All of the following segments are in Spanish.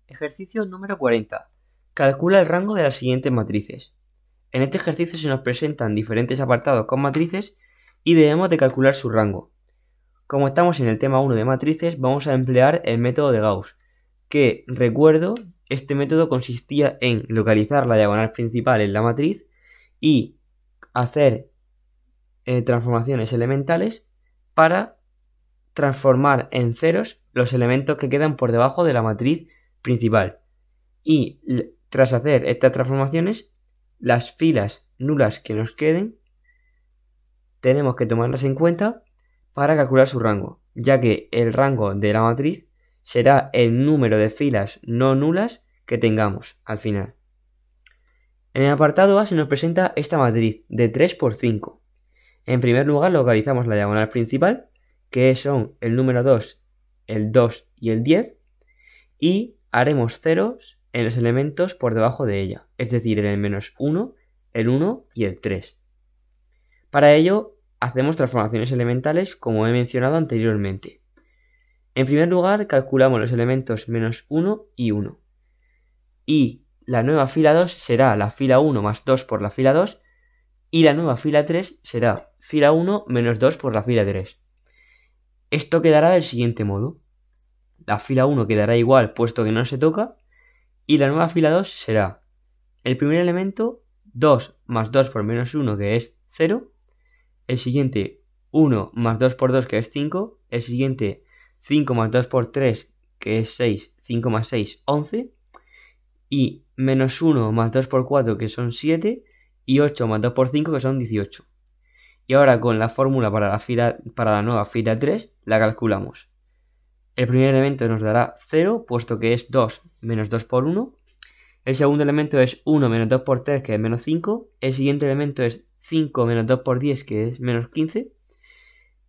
Ejercicio número 40. Calcula el rango de las siguientes matrices. En este ejercicio se nos presentan diferentes apartados con matrices y debemos de calcular su rango. Como estamos en el tema 1 de matrices, vamos a emplear el método de Gauss, que, recuerdo, este método consistía en localizar la diagonal principal en la matriz y hacer transformaciones elementales para transformar en ceros los elementos que quedan por debajo de la matriz principal. Y tras hacer estas transformaciones, las filas nulas que nos queden tenemos que tomarlas en cuenta para calcular su rango, ya que el rango de la matriz será el número de filas no nulas que tengamos al final. En el apartado A se nos presenta esta matriz de 3 por 5. En primer lugar localizamos la diagonal principal, que son el número 2, el 2 y el 10, y haremos ceros en los elementos por debajo de ella, es decir, en el menos 1, el 1 y el 3. Para ello hacemos transformaciones elementales como he mencionado anteriormente. En primer lugar calculamos los elementos menos 1 y 1. Y la nueva fila 2 será la fila 1 más 2 por la fila 2. Y la nueva fila 3 será fila 1 menos 2 por la fila 3. Esto quedará del siguiente modo. La fila 1 quedará igual puesto que no se toca. Y la nueva fila 2 será el primer elemento 2 más 2 por menos 1, que es 0. El siguiente 1 más 2 por 2, que es 5. El siguiente 5 más 2 por 3, que es 6. 5 más 6, 11. Y menos 1 más 2 por 4, que son 7. Y 8 más 2 por 5, que son 18. Y ahora con la fórmula para la nueva fila 3 la calculamos. El primer elemento nos dará 0, puesto que es 2 menos 2 por 1. El segundo elemento es 1 menos 2 por 3, que es menos 5. El siguiente elemento es 5 menos 2 por 10, que es menos 15.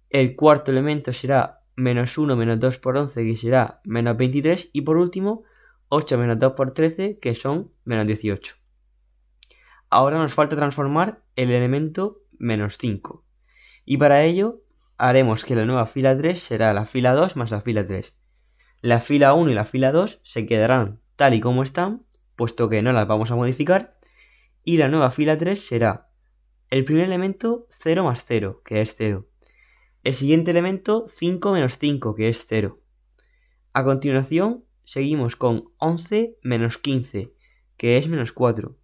El cuarto elemento será menos 1 menos 2 por 11, que será menos 23. Y por último, 8 menos 2 por 13, que son menos 18. Ahora nos falta transformar el elemento menos 5. Y para ello haremos que la nueva fila 3 será la fila 2 más la fila 3. La fila 1 y la fila 2 se quedarán tal y como están, puesto que no las vamos a modificar. Y la nueva fila 3 será el primer elemento 0 más 0, que es 0. El siguiente elemento 5 menos 5, que es 0. A continuación seguimos con 11 menos 15, que es menos 4.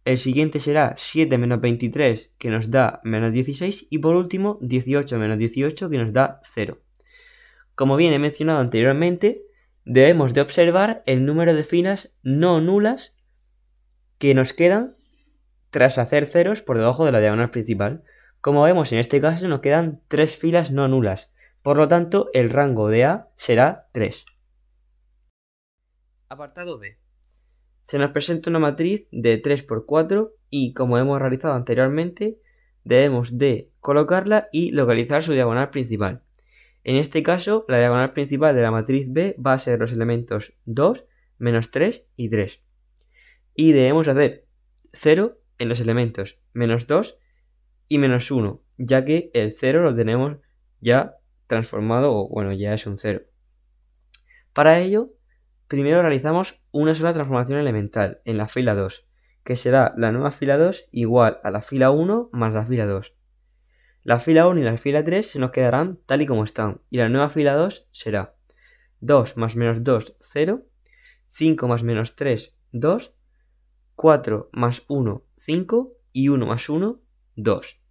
El siguiente será 7 menos 23, que nos da menos 16. Y por último 18 menos 18, que nos da 0. Como bien he mencionado anteriormente, debemos de observar el número de filas no nulas que nos quedan tras hacer ceros por debajo de la diagonal principal. Como vemos en este caso nos quedan 3 filas no nulas, por lo tanto el rango de A será 3. Apartado B. Se nos presenta una matriz de 3 por 4 y, como hemos realizado anteriormente, debemos de colocarla y localizar su diagonal principal. En este caso, la diagonal principal de la matriz B va a ser los elementos 2, menos 3 y 3. Y debemos hacer 0 en los elementos menos 2 y menos 1, ya que el 0 lo tenemos ya transformado, o bueno, ya es un 0. Para ello, primero realizamos una sola transformación elemental en la fila 2, que será la nueva fila 2 igual a la fila 1 más la fila 2. La fila 1 y la fila 3 se nos quedarán tal y como están, y la nueva fila 2 será 2 más menos 2, 0, 5 más menos 3, 2, 4 más 1, 5 y 1 más 1, 2.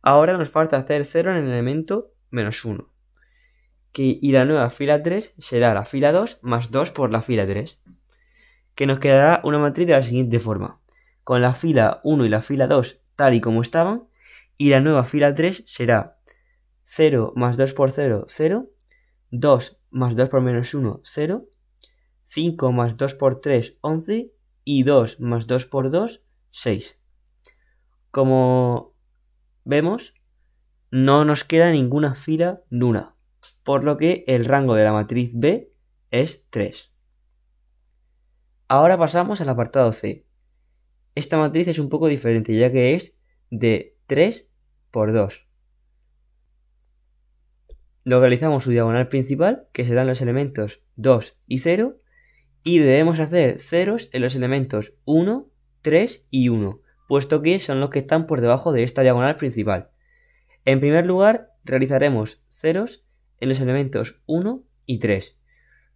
Ahora nos falta hacer 0 en el elemento menos 1. Y la nueva fila 3 será la fila 2 más 2 por la fila 3, que nos quedará una matriz de la siguiente forma, con la fila 1 y la fila 2 tal y como estaban, y la nueva fila 3 será 0 más 2 por 0, 0, 2 más 2 por menos 1, 0, 5 más 2 por 3, 11, y 2 más 2 por 2, 6. Como vemos, no nos queda ninguna fila nula, por lo que el rango de la matriz B es 3. Ahora pasamos al apartado C. Esta matriz es un poco diferente, ya que es de 3 por 2. Localizamos su diagonal principal, que serán los elementos 2 y 0, y debemos hacer ceros en los elementos 1, 3 y 1, puesto que son los que están por debajo de esta diagonal principal. En primer lugar, realizaremos ceros en los elementos 1 y 3,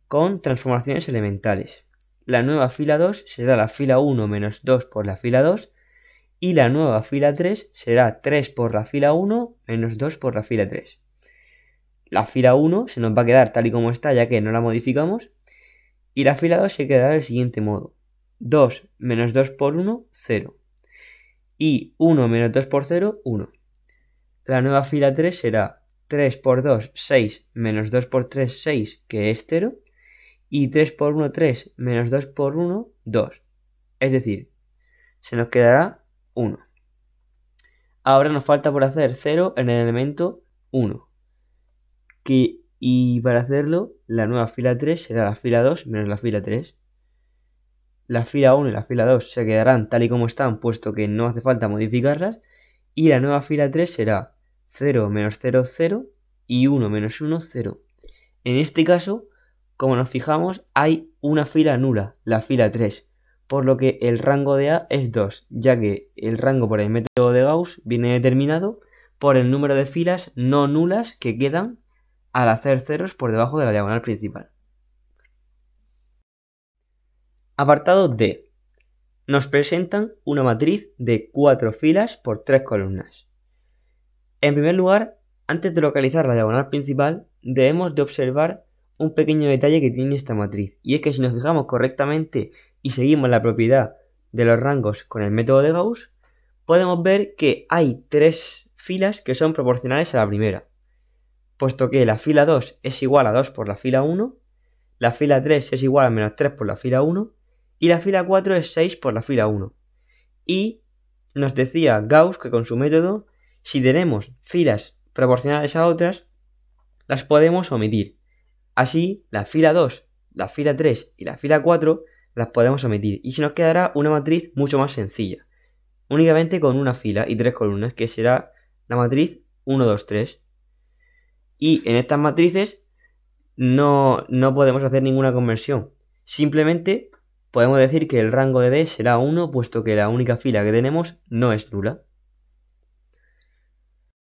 con transformaciones elementales. La nueva fila 2 será la fila 1 menos 2 por la fila 2, y la nueva fila 3 será 3 por la fila 1 menos 2 por la fila 3. La fila 1 se nos va a quedar tal y como está, ya que no la modificamos, y la fila 2 se quedará del siguiente modo: 2 menos 2 por 1, 0, y 1 menos 2 por 0, 1. La nueva fila 3 será 3 por 2, 6, menos 2 por 3, 6, que es 0, y 3 por 1, 3, menos 2 por 1, 2. Es decir, se nos quedará 1. Ahora nos falta por hacer 0 en el elemento 1. Y para hacerlo, la nueva fila 3 será la fila 2 menos la fila 3. La fila 1 y la fila 2 se quedarán tal y como están, puesto que no hace falta modificarlas. Y la nueva fila 3 será 0 menos 0, 0 y 1 menos 1, 0. En este caso, como nos fijamos, hay una fila nula, la fila 3, por lo que el rango de A es 2, ya que el rango por el método de Gauss viene determinado por el número de filas no nulas que quedan al hacer ceros por debajo de la diagonal principal. Apartado D. Nos presentan una matriz de 4 filas por 3 columnas. En primer lugar, antes de localizar la diagonal principal, debemos de observar un pequeño detalle que tiene esta matriz, y es que si nos fijamos correctamente y seguimos la propiedad de los rangos con el método de Gauss, podemos ver que hay 3 filas que son proporcionales a la primera, puesto que la fila 2 es igual a 2 por la fila 1, la fila 3 es igual a menos 3 por la fila 1, y la fila 4 es 6 por la fila 1. Y nos decía Gauss que con su método, si tenemos filas proporcionales a otras, las podemos omitir. Así, la fila 2, la fila 3 y la fila 4 las podemos omitir, y se nos quedará una matriz mucho más sencilla, únicamente con una fila y 3 columnas, que será la matriz 1, 2, 3. Y en estas matrices no podemos hacer ninguna conversión. Simplemente podemos decir que el rango de D será 1, puesto que la única fila que tenemos no es nula.